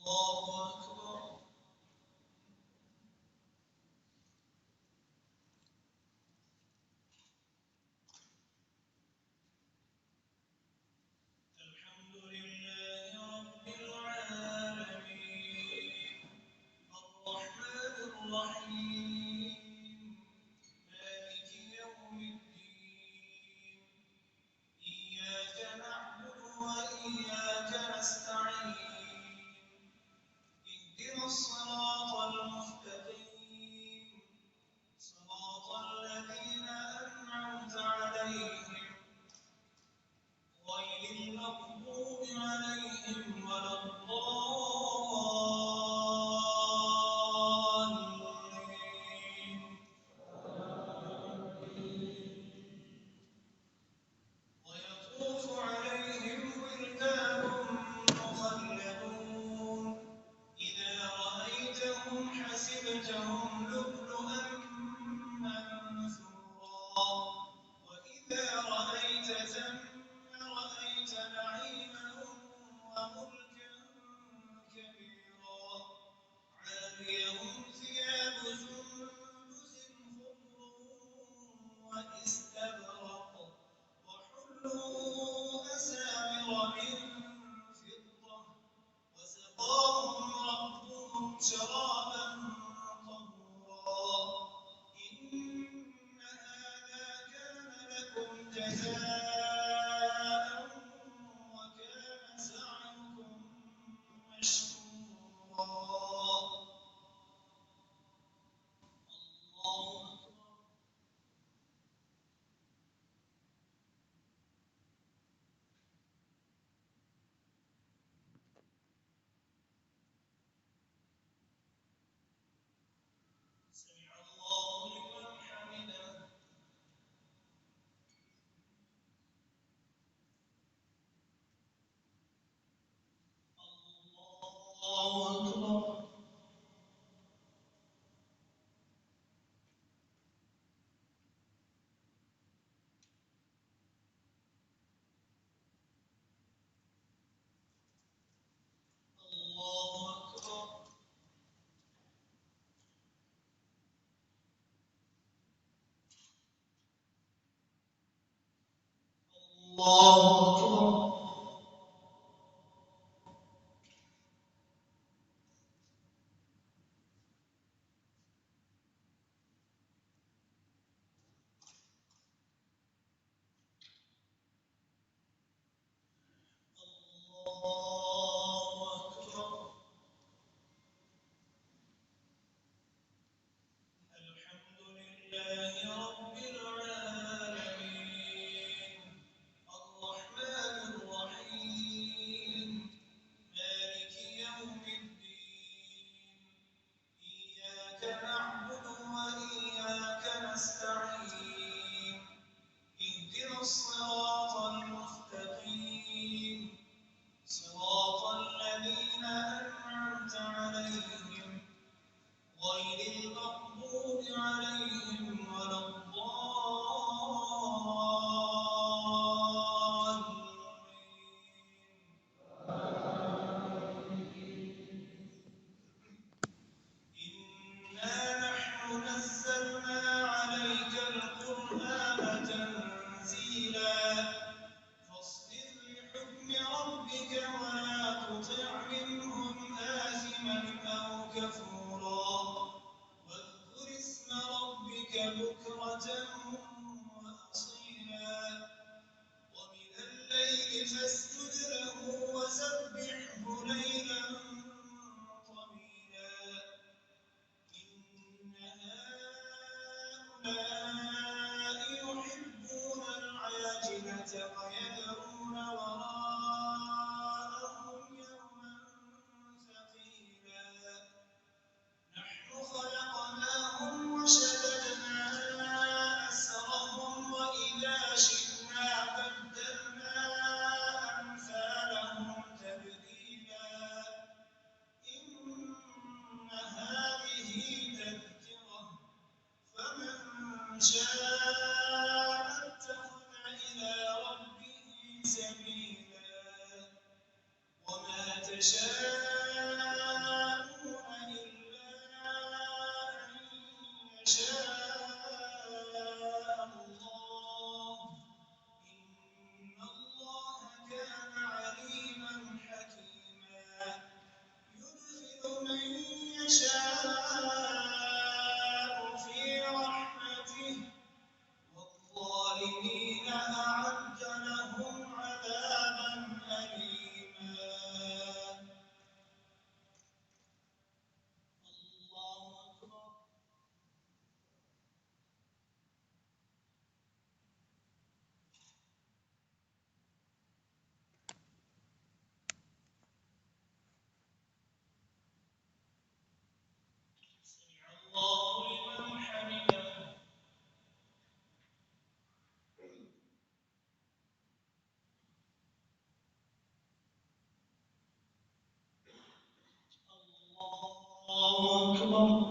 الله أكبر. الحمد لله رب العالمين الرحمن الرحيم مالك يوم الدين إياك نعبد وإياك نستعين اهدنا الصراط المستقيم صراط الذين أنعمت عليهم غير المغضوب عليهم ولا الضالين ويطوف عليهم ولدان مخلدون إذا رأيتهم حسبتهم لؤلؤا منثورا وإذا رأيت ثم رأيت نعيما وملكا كبيرا عاليهم ثياب سندس خضر واستبرق وحلوا أساور من فضة وسقاهم ربهم شرابا طهورا إن هذا كان لكم جزاء وكان سعيكم مشكورا. الله أكبر. سمع الله لمن حمده. الله أكبر. الله أكبر. الله أكبر. الله أكبر. الحمد لله رب العالمين الرحمن الرحيم مالك يوم الدين إياك نعبد وإياك نستعين اهدنا الصراط المستقيم صراط الذين أنعمت عليهم غير المغضوب عليهم ولا الضالين. إنا نحن نزلنا عليك القرآن تنزيلا فاصبر لحكم ربك ولا تطع منهم آثما أو كفورا واذكر اسم ربك بكرة وأصيلا ومن الليل فاسجد له وسبحه ليلا طويلا إن هؤلاء يحبون العاجلة ويذرون وراءهم يوما ثقيلا الله